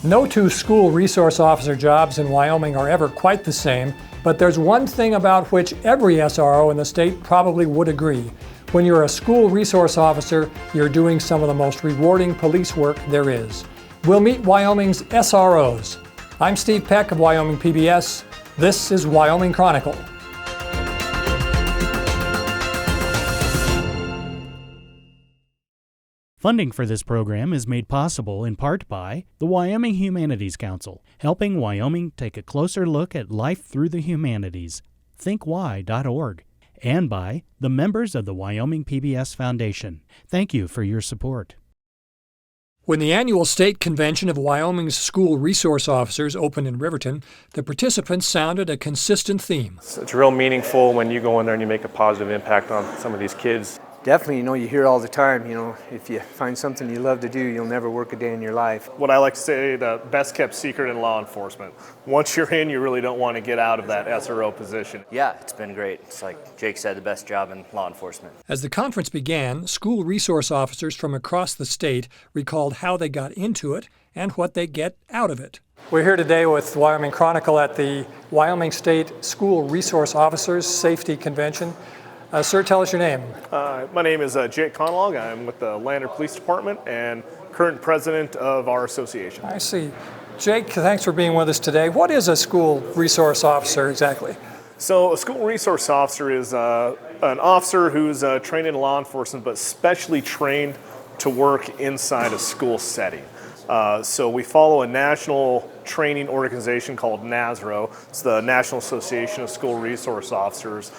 No two school resource officer jobs in Wyoming are ever quite the same, but there's one thing about which every SRO in the state probably would agree. When you're a school resource officer, you're doing some of the most rewarding police work there is. We'll meet Wyoming's SROs. I'm Steve Peck of Wyoming PBS. This is Wyoming Chronicle. Funding for this program is made possible in part by the Wyoming Humanities Council, helping Wyoming take a closer look at life through the humanities, thinkwy.org, and by the members of the Wyoming PBS Foundation. Thank you for your support. When the annual state convention of Wyoming's school resource officers opened in Riverton, the participants sounded a consistent theme. It's real meaningful when you go in there and you make a positive impact on some of these kids. Definitely, you hear all the time, if you find something you love to do, you'll never work a day in your life. What I like to say, the best kept secret in law enforcement. Once you're in, you really don't want to get out of that SRO position. Yeah, it's been great. It's like Jake said, the best job in law enforcement. As the conference began, school resource officers from across the state recalled how they got into it and what they get out of it. We're here today with Wyoming Chronicle at the Wyoming State School Resource Officers Safety Convention. Sir, tell us your name. My name is Jake Conlog. I'm with the Lander Police Department and current president of our association. I see. Jake, thanks for being with us today. What is a school resource officer exactly? So a school resource officer is an officer who's trained in law enforcement but specially trained to work inside a school setting. So we follow a national training organization called NASRO. It's the National Association of School Resource Officers.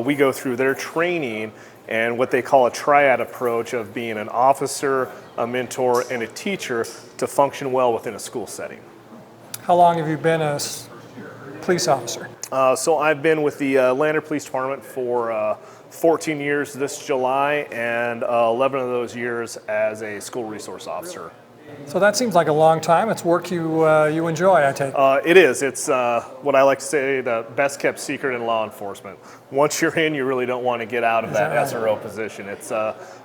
We go through their training and what they call a triad approach of being an officer, a mentor, and a teacher to function well within a school setting. How long have you been a police officer? So I've been with the Lander Police Department for 14 years this July, and 11 of those years as a school resource officer. So that seems like a long time. It's work you enjoy, I take. It is. It's what I like to say, the best kept secret in law enforcement. Once you're in, you really don't want to get out of that SRO position. It's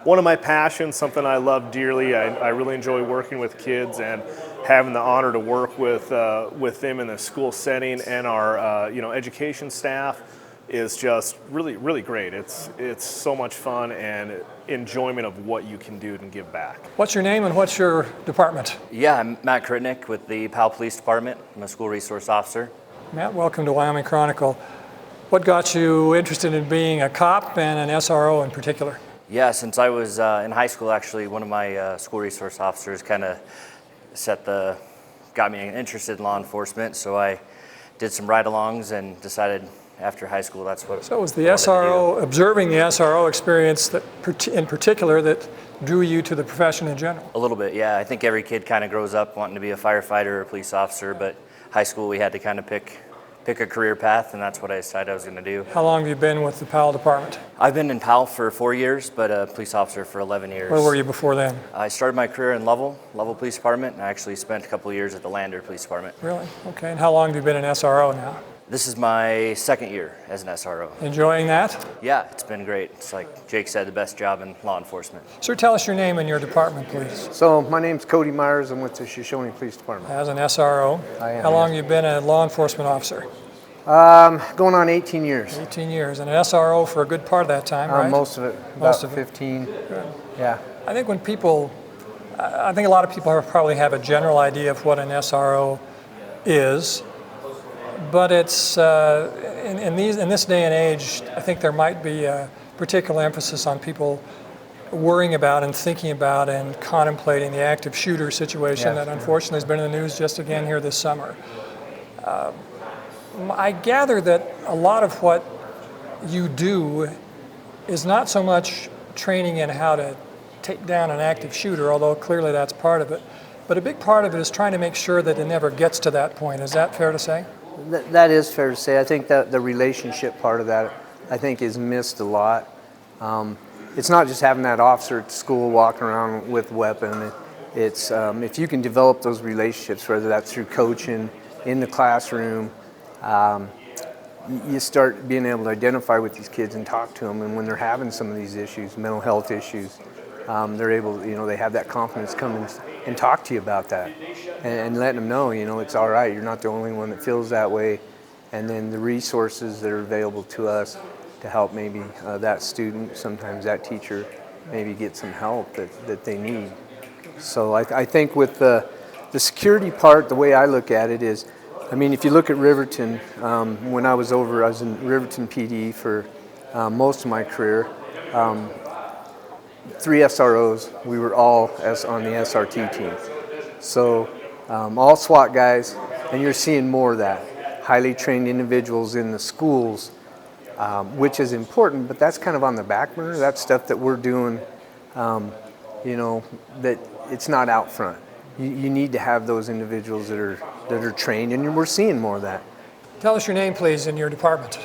one of my passions, something I love dearly. I really enjoy working with kids and having the honor to work with them in the school setting, and our education staff is just really, really great. It's so much fun and enjoyment of what you can do and give back. What's your name and what's your department? Yeah, I'm Matt Kritnick with the Powell Police Department. I'm a school resource officer. Matt, welcome to Wyoming Chronicle. What got you interested in being a cop and an SRO in particular? Yeah, since I was in high school, actually, one of my school resource officers kind of got me interested in law enforcement, so I did some ride-alongs and decided after high school, that's what. So it was the SRO, observing the SRO experience that, in particular, that drew you to the profession in general? A little bit, yeah. I think every kid kind of grows up wanting to be a firefighter or a police officer, but high school we had to kind of pick a career path, and that's what I decided I was going to do. How long have you been with the Powell Department? I've been in Powell for 4 years, but a police officer for 11 years. Where were you before then? I started my career in Lovell Police Department, and I actually spent a couple of years at the Lander Police Department. Really? Okay. And how long have you been an SRO now? This is my second year as an SRO. Enjoying that? Yeah, it's been great. It's like Jake said, the best job in law enforcement. Sir, tell us your name and your department, please. So my name's Cody Myers. I'm with the Shoshone Police Department. As an SRO. I am. How long have you been a law enforcement officer? Going on 18 years. 18 years. And an SRO for a good part of that time, right? Most of it. Most about of it. 15. Good. Yeah. I think a lot of people probably have a general idea of what an SRO is. But it's in this day and age, I think there might be a particular emphasis on people worrying about and thinking about and contemplating the active shooter situation that unfortunately has been in the news just again here this summer. I gather that a lot of what you do is not so much training in how to take down an active shooter, although clearly that's part of it, but a big part of it is trying to make sure that it never gets to that point. Is that fair to say? That is fair to say. I think that the relationship part of that, I think, is missed a lot. It's not just having that officer at school walking around with a weapon. It's if you can develop those relationships, whether that's through coaching, in the classroom, you start being able to identify with these kids and talk to them. And when they're having some of these issues, mental health issues, they're able, they have that confidence come and talk to you about that, and letting them know, it's all right. You're not the only one that feels that way. And then the resources that are available to us to help maybe that student, sometimes that teacher, maybe get some help that they need. So I think with the security part, the way I look at it is, if you look at Riverton, when I was in Riverton PD for most of my career, 3 SROs, we were all on the SRT team. So all SWAT guys, and you're seeing more of that. Highly trained individuals in the schools, which is important, but that's kind of on the back burner. That's stuff that we're doing, that it's not out front. You need to have those individuals that are trained, and we're seeing more of that. Tell us your name, please, and your department.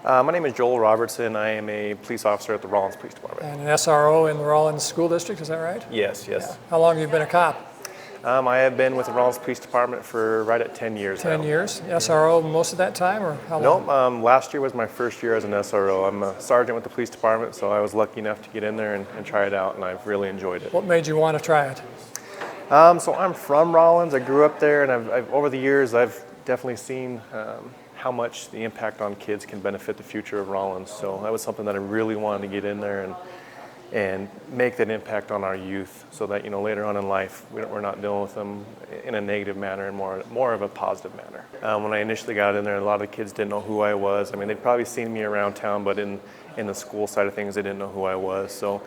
My name is Joel Robertson. I am a police officer at the Rawlins Police Department. And an SRO in the Rawlins School District, is that right? Yes. Yeah. How long have you been a cop? I have been with the Rawlins Police Department for right at 10 years 10 now. years? SRO most of that time, or how long? Nope, last year was my first year as an SRO. I'm a sergeant with the police department, so I was lucky enough to get in there and try it out, and I've really enjoyed it. What made you want to try it? So I'm from Rawlins. I grew up there, and I've over the years, I've definitely seen how much the impact on kids can benefit the future of Rawlins. So that was something that I really wanted to get in there and make that impact on our youth, so that later on in life we're not dealing with them in a negative manner and more of a positive manner. When I initially got in there, a lot of the kids didn't know who I was. They'd probably seen me around town, but in the school side of things, they didn't know who I was. So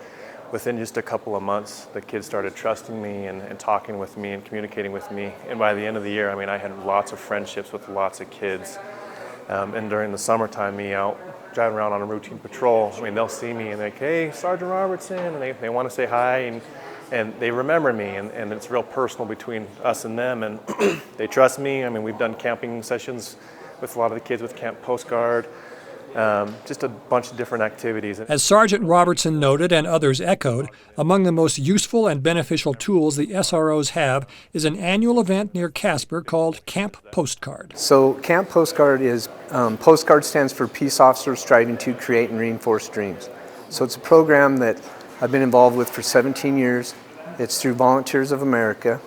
within just a couple of months, the kids started trusting me and talking with me and communicating with me. And by the end of the year, I had lots of friendships with lots of kids. And during the summertime, me out driving around on a routine patrol, they'll see me and they're like, hey, Sergeant Robertson, and they want to say hi, and they remember me, and it's real personal between us and them, and they trust me. We've done camping sessions with a lot of the kids with Camp Postcard, just a bunch of different activities. As Sergeant Robertson noted and others echoed, among the most useful and beneficial tools the SROs have is an annual event near Casper called Camp Postcard. So Camp Postcard is, Postcard stands for Peace Officers Striving to Create and Reinforce Dreams. So it's a program that I've been involved with for 17 years. It's through Volunteers of America.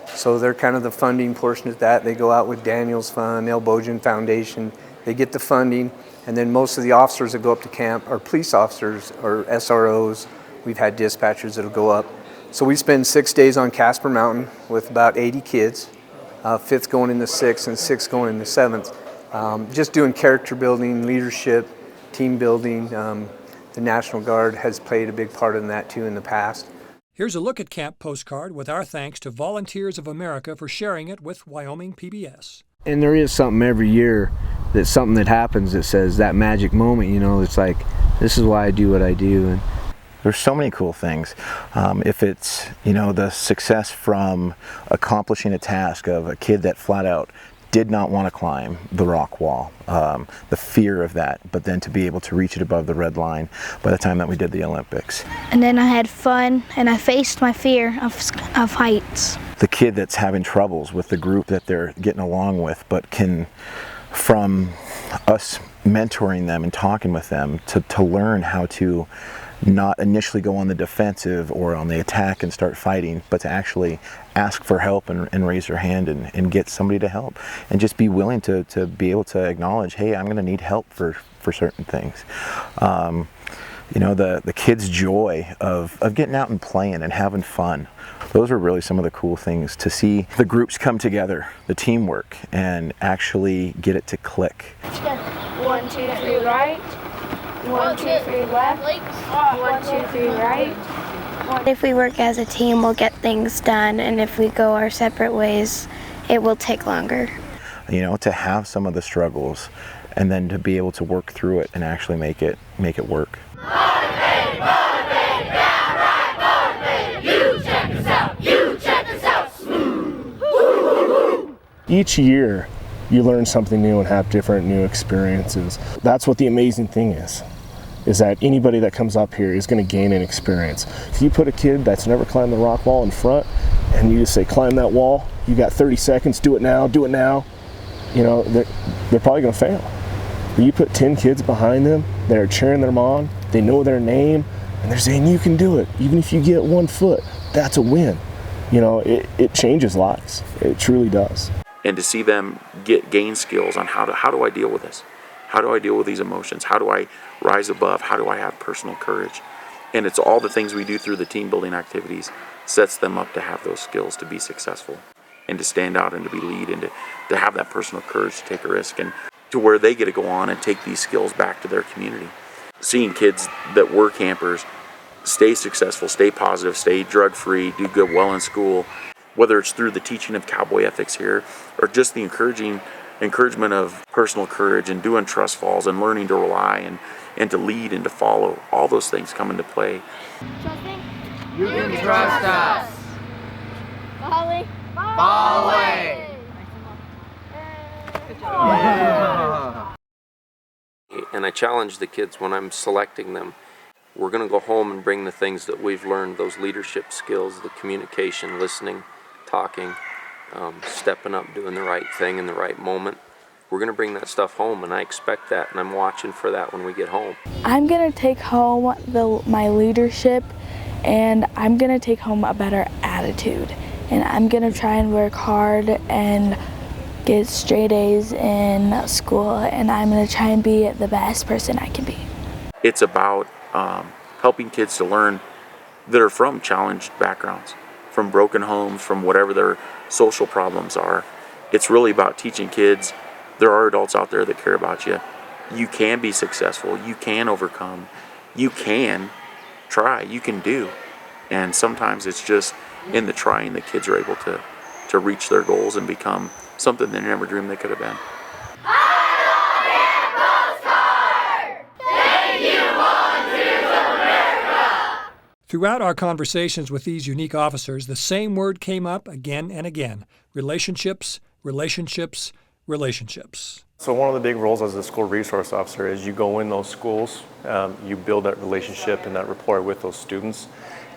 So they're kind of the funding portion of that. They go out with Daniels Fund, El Bojan Foundation. They get the funding. And then most of the officers that go up to camp are police officers or SROs. We've had dispatchers that'll go up. So we spend 6 days on Casper Mountain with about 80 kids, 5th going into 6th and 6th going into 7th. Just doing character building, leadership, team building. The National Guard has played a big part in that too in the past. Here's a look at Camp Postcard with our thanks to Volunteers of America for sharing it with Wyoming PBS. And there is something every year, that's something that happens that says that magic moment, it's like, this is why I do what I do. And there's so many cool things. If it's, the success from accomplishing a task of a kid that flat out did not want to climb the rock wall, the fear of that, but then to be able to reach it above the red line by the time that we did the Olympics. And then I had fun, and I faced my fear of heights. The kid that's having troubles with the group that they're getting along with, but can, from us mentoring them and talking with them, to learn how to not initially go on the defensive or on the attack and start fighting, but to actually ask for help and raise their hand and get somebody to help, and just be willing to be able to acknowledge, hey, I'm going to need help for certain things. The kids' joy of getting out and playing and having fun. Those are really some of the cool things, to see the groups come together, the teamwork, and actually get it to click. 1, 2, 3, right. 1, 2, 3, left. 1, 2, 3, right. If we work as a team, we'll get things done, and if we go our separate ways, it will take longer. To have some of the struggles, and then to be able to work through it and actually make it work. Motivate, motivate, downright motivate. You check this out, you check this out. Each year, you learn something new and have different new experiences. That's what the amazing thing is that anybody that comes up here is going to gain an experience. If you put a kid that's never climbed the rock wall in front, and you just say, climb that wall, you got 30 seconds, do it now, they're probably going to fail. But you put 10 kids behind them, they're cheering them on, they know their name, and they're saying you can do it. Even if you get 1 foot, that's a win. You know, it changes lives. It truly does. And to see them gain skills on how do I deal with this? How do I deal with these emotions? How do I rise above? How do I have personal courage? And it's all the things we do through the team building activities sets them up to have those skills to be successful and to stand out and to be lead and to have that personal courage to take a risk and to where they get to go on and take these skills back to their community. Seeing kids that were campers stay successful, stay positive, stay drug-free, do good well in school, whether it's through the teaching of cowboy ethics here or just the encouragement of personal courage and doing trust falls and learning to rely and to lead and to follow. All those things come into play. Trusting? You can trust us. Following? Following. And I challenge the kids when I'm selecting them. We're going to go home and bring the things that we've learned, those leadership skills, the communication, listening, talking, stepping up, doing the right thing in the right moment. We're going to bring that stuff home, and I expect that, and I'm watching for that when we get home. I'm going to take home my leadership, and I'm going to take home a better attitude. And I'm going to try and work hard and get straight A's in school, and I'm going to try and be the best person I can be. It's about helping kids to learn that are from challenged backgrounds, from broken homes, from whatever their social problems are. It's really about teaching kids there are adults out there that care about you. You can be successful. You can overcome. You can try. You can do. And sometimes it's just in the trying that kids are able to reach their goals and become something they never dreamed they could have been. Throughout our conversations with these unique officers, the same word came up again and again: relationships, relationships, relationships. So one of the big roles as a school resource officer is you go in those schools, you build that relationship and that rapport with those students,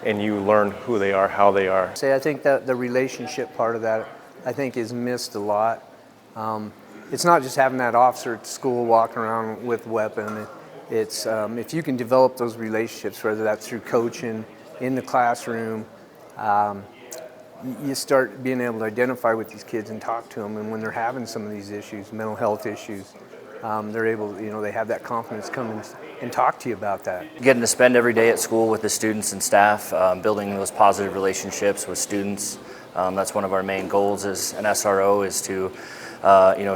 and you learn who they are, how they are. I think that the relationship part of that, I think, is missed a lot. It's not just having that officer at school walking around with a weapon. It's if you can develop those relationships, whether that's through coaching, in the classroom, you start being able to identify with these kids and talk to them. And when they're having some of these issues, mental health issues, they're able, they have that confidence come and talk to you about that. Getting to spend every day at school with the students and staff, building those positive relationships with students. That's one of our main goals as an SRO, is to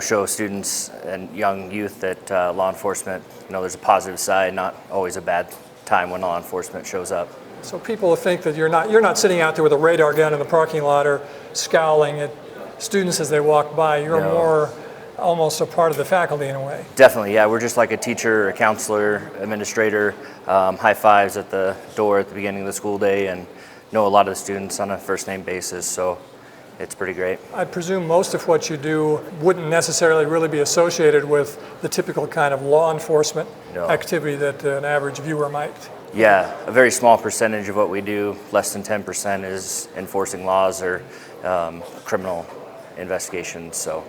show students and young youth that law enforcement, there's a positive side, not always a bad time when law enforcement shows up. So people think that you're not sitting out there with a radar gun in the parking lot or scowling at students as they walk by. You're more almost a part of the faculty in a way. Definitely, yeah. We're just like a teacher, a counselor, administrator, high fives at the door at the beginning of the school day, and know a lot of the students on a first name basis, so it's pretty great. I presume most of what you do wouldn't necessarily really be associated with the typical kind of law enforcement activity that an average viewer might. Yeah, a very small percentage of what we do, less than 10%, is enforcing laws or criminal investigations. So,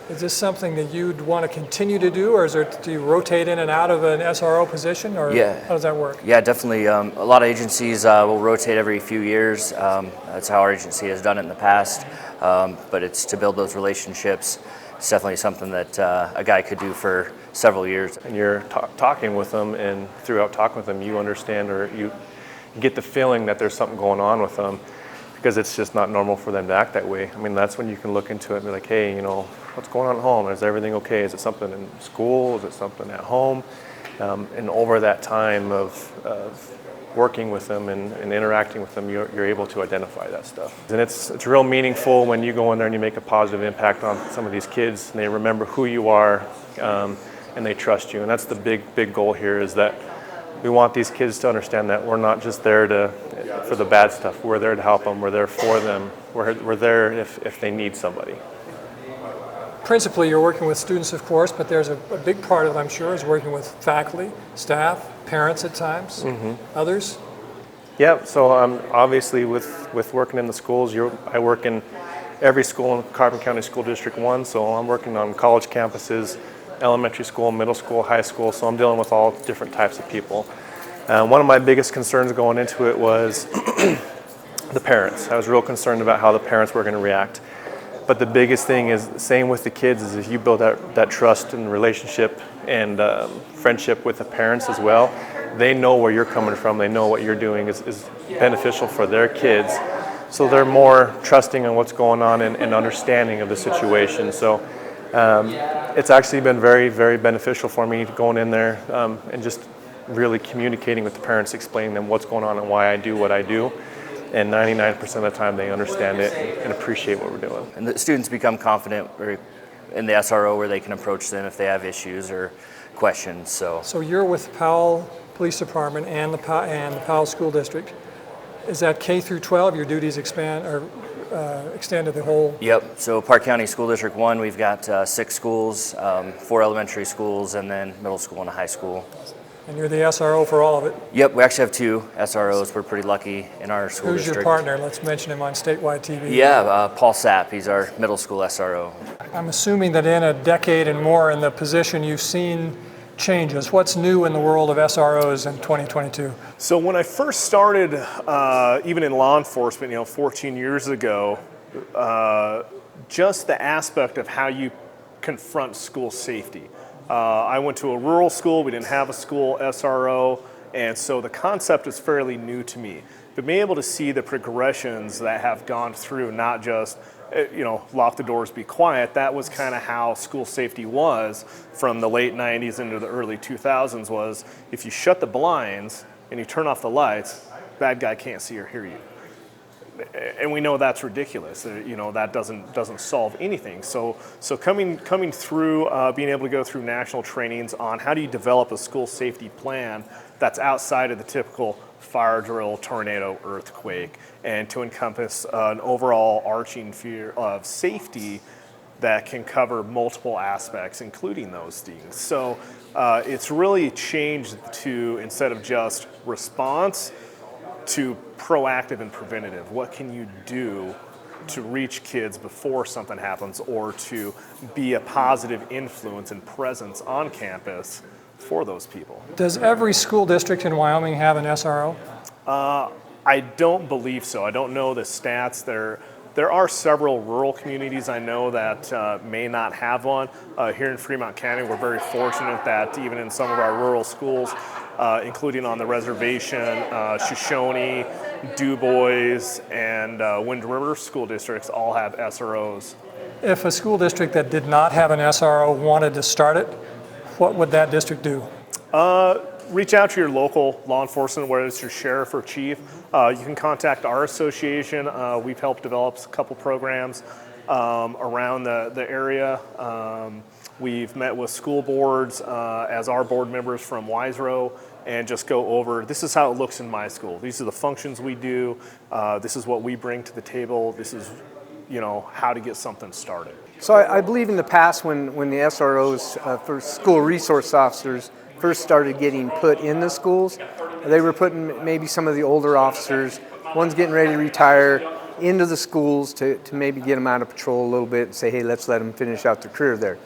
is this something that you'd want to continue to do, or do you rotate in and out of an SRO position, or how does that work? Yeah, definitely. A lot of agencies will rotate every few years. That's how our agency has done it in the past. But it's to build those relationships. It's definitely something that a guy could do for several years. And you're talking with them, and throughout talking with them, you understand, or you get the feeling that there's something going on with them, because it's just not normal for them to act that way. I mean, that's when you can look into it and be like, hey, what's going on at home? Is everything okay? Is it something in school? Is it something at home? And over that time of working with them and interacting with them, you're able to identify that stuff. And it's real meaningful when you go in there and you make a positive impact on some of these kids, and they remember who you are, and they trust you. And that's the big goal here, is that we want these kids to understand that we're not just there for the bad stuff. We're there to help them. We're there for them. We're there if they need somebody. Principally, you're working with students, of course, but there's a big part of it, I'm sure, is working with faculty, staff, parents at times, others. Yeah, so obviously with working in the schools, I work in every school in Carbon County School District 1, so I'm working on college campuses, elementary school, middle school, high school, so I'm dealing with all different types of people. One of my biggest concerns going into it was the parents. I was real concerned about how the parents were going to react. But the biggest thing is, same with the kids, is if you build that trust and relationship and friendship with the parents as well, they know where you're coming from, they know what you're doing is beneficial for their kids. So they're more trusting in what's going on and understanding of the situation. So it's actually been very, very beneficial for me going in there and just really communicating with the parents, explaining them what's going on and why I do what I do. And 99% of the time they understand it and appreciate what we're doing. And the students become confident in the SRO where they can approach them if they have issues or questions. So you're with Powell Police Department and the Powell School District. Is that K through 12? Your duties extend to the whole? Yep. So Park County School District 1, we've got 6 schools, 4 elementary schools, and then middle school and a high school. And you're the SRO for all of it? Yep, we actually have 2 SROs. We're pretty lucky in our school Who's district. your partner? Let's mention him on statewide TV. Yeah, Paul Sapp. He's our middle school SRO. I'm assuming that in a decade and more in the position, you've seen changes. What's new in the world of SROs in 2022? So when I first started, even in law enforcement, 14 years ago, just the aspect of how you confront school safety. I went to a rural school, we didn't have a school SRO, and so the concept is fairly new to me. But being able to see the progressions that have gone through, not just, lock the doors, be quiet, that was kind of how school safety was from the late 90s into the early 2000s was, if you shut the blinds and you turn off the lights, bad guy can't see or hear you. And we know that's ridiculous. That doesn't solve anything. So coming through, being able to go through national trainings on how do you develop a school safety plan that's outside of the typical fire drill, tornado, earthquake, and to encompass an overall arching fear of safety that can cover multiple aspects, including those things. So it's really changed to, instead of just response, to proactive and preventative. What can you do to reach kids before something happens, or to be a positive influence and presence on campus for those people? Does every school district in Wyoming have an SRO? I don't believe so. I don't know the stats. There are several rural communities I know that may not have one. Here in Fremont County, we're very fortunate that even in some of our rural schools, including on the reservation, Shoshone, DuBois, and Wind River school districts all have SROs. If a school district that did not have an SRO wanted to start it, what would that district do? Reach out to your local law enforcement, whether it's your sheriff or chief. You can contact our association. We've helped develop a couple programs around the area. We've met with school boards as our board members from Wiserow and just go over, this is how it looks in my school. These are the functions we do. This is what we bring to the table. This is, how to get something started. So I believe in the past when the SROs for school resource officers first started getting put in the schools, they were putting maybe some of the older officers, ones getting ready to retire, into the schools to maybe get them out of patrol a little bit and say, hey, let's let them finish out their career there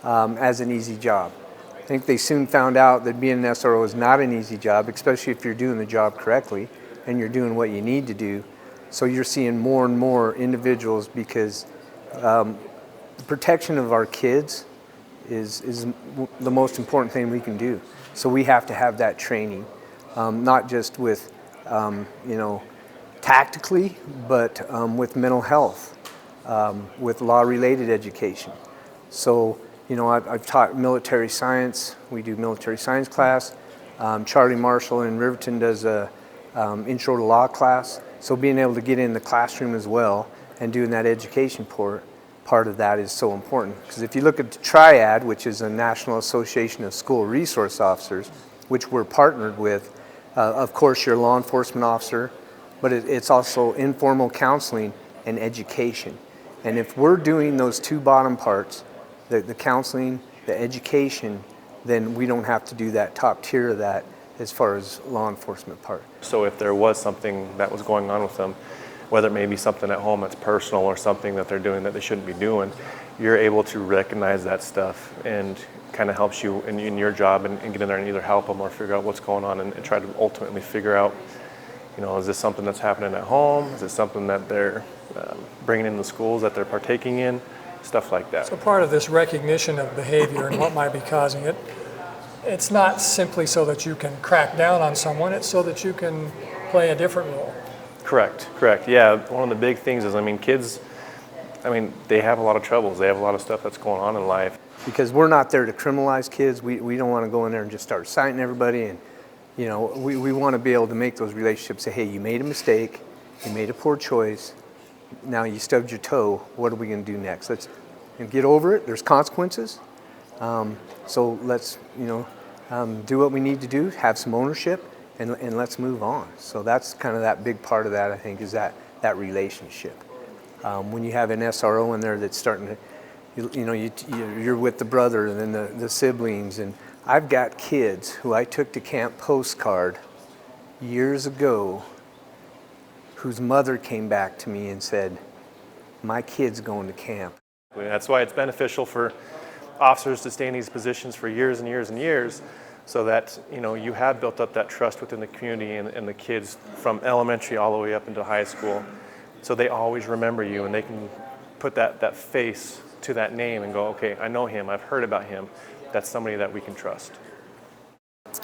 as an easy job. I think they soon found out that being an SRO is not an easy job, especially if you're doing the job correctly and you're doing what you need to do. So you're seeing more and more individuals because the protection of our kids is the most important thing we can do. So we have to have that training, not just with, tactically, but with mental health, with law-related education. So, I've taught military science. We do military science class. Charlie Marshall in Riverton does a intro to law class. So being able to get in the classroom as well and doing that education part of that is so important. Because if you look at the Triad, which is a National Association of School Resource Officers, which we're partnered with, of course you're a law enforcement officer, but it's also informal counseling and education. And if we're doing those two bottom parts, the counseling, the education, then we don't have to do that top tier of that as far as law enforcement part. So if there was something that was going on with them, whether it may be something at home that's personal or something that they're doing that they shouldn't be doing, you're able to recognize that stuff, and kind of helps you in your job and get in there and either help them or figure out what's going on, and try to ultimately figure out, is this something that's happening at home? Is it something that they're bringing in the schools that they're partaking in? Stuff like that. So part of this recognition of behavior and what might be causing it, it's not simply so that you can crack down on someone, it's so that you can play a different role. Correct. Yeah, one of the big things is, kids, they have a lot of troubles. They have a lot of stuff that's going on in life. Because we're not there to criminalize kids. We don't want to go in there and just start citing everybody. And, we want to be able to make those relationships say, hey, you made a mistake, you made a poor choice, now you stubbed your toe, what are we going to do next? Let's get over it. There's consequences. So let's, do what we need to do, have some ownership, and let's move on. So that's kind of that big part of that, I think, is that relationship. When you have an SRO in there that's starting to, you're with the brother and then the siblings. And I've got kids who I took to Camp Postcard years ago whose mother came back to me and said, my kid's going to camp. That's why it's beneficial for officers to stay in these positions for years and years and years, so that you have built up that trust within the community and the kids from elementary all the way up into high school, so they always remember you and they can put that face to that name and go, okay, I know him, I've heard about him, that's somebody that we can trust.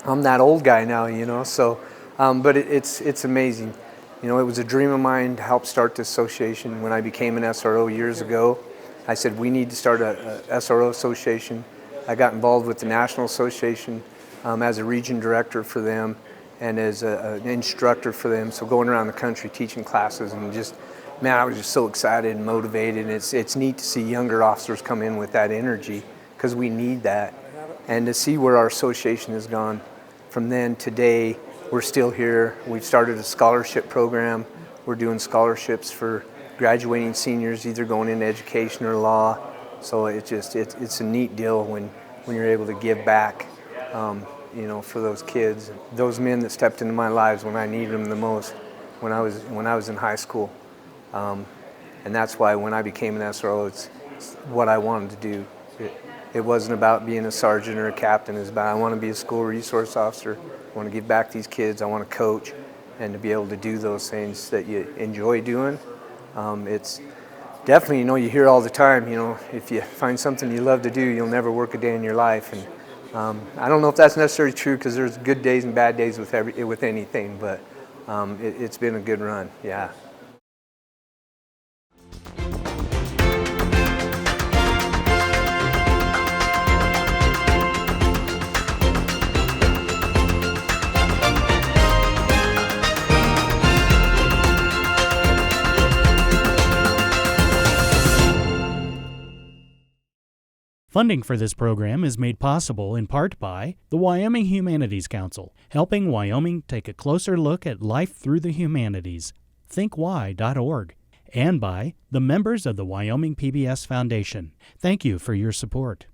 I'm that old guy now, so, but it's amazing. It was a dream of mine to help start this association. When I became an SRO years ago, I said we need to start a SRO association. I got involved with the National Association as a region director for them and as an instructor for them, so going around the country teaching classes, and I was just so excited and motivated. And it's neat to see younger officers come in with that energy, because we need that. And to see where our association has gone from then to today, we're still here. We've started a scholarship program. We're doing scholarships for graduating seniors, either going into education or law. So it's a neat deal when you're able to give back, for those kids, those men that stepped into my lives when I needed them the most, when I was in high school. And that's why when I became an SRO, it's what I wanted to do. It wasn't about being a sergeant or a captain. It's about, I want to be a school resource officer. I want to give back to these kids. I want to coach, and to be able to do those things that you enjoy doing. It's definitely, you hear all the time, if you find something you love to do, you'll never work a day in your life. And I don't know if that's necessarily true, because there's good days and bad days with anything, but it's been a good run, yeah. Funding for this program is made possible in part by the Wyoming Humanities Council, helping Wyoming take a closer look at life through the humanities, thinkwhy.org, and by the members of the Wyoming PBS Foundation. Thank you for your support.